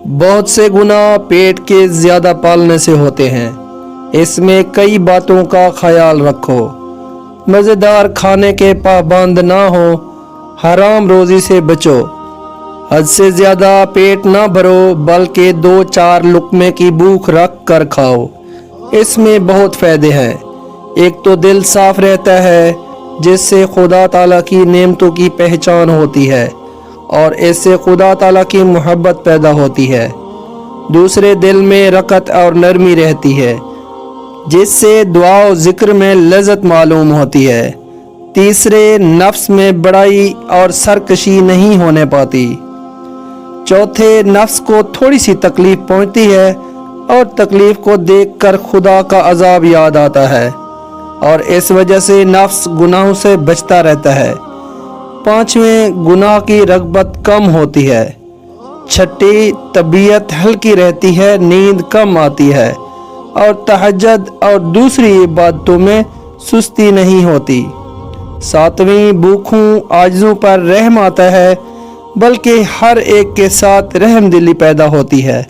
بہت سے گناہ پیٹ کے زیادہ پالنے سے ہوتے ہیں۔ اس میں کئی باتوں کا خیال رکھو۔ مزیدار کھانے کے پابند نہ ہو، حرام روزی سے بچو۔ حد سے زیادہ پیٹ نہ بھرو، بلکہ 2-4 لقمے کی بھوک رکھ کر کھاؤ۔ اس میں بہت فائدے ہیں۔ ایک تو دل صاف رہتا ہے، جس سے خدا تعالیٰ کی نعمتوں کی پہچان ہوتی ہے اور اس سے خدا تعالیٰ کی محبت پیدا ہوتی ہے۔ دوسرے، دل میں رقت اور نرمی رہتی ہے، جس سے دعا و ذکر میں لذت معلوم ہوتی ہے۔ تیسرے، نفس میں بڑائی اور سرکشی نہیں ہونے پاتی۔ چوتھے، نفس کو تھوڑی سی تکلیف پہنچتی ہے اور تکلیف کو دیکھ کر خدا کا عذاب یاد آتا ہے اور اس وجہ سے نفس گناہوں سے بچتا رہتا ہے۔ پانچویں، گناہ کی رغبت کم ہوتی ہے۔ چھٹی، طبیعت ہلکی رہتی ہے، نیند کم آتی ہے اور تہجد اور دوسری عبادتوں میں سستی نہیں ہوتی۔ ساتویں، بھوکوں عاجزوں پر رحم آتا ہے، بلکہ ہر ایک کے ساتھ رحم دلی پیدا ہوتی ہے۔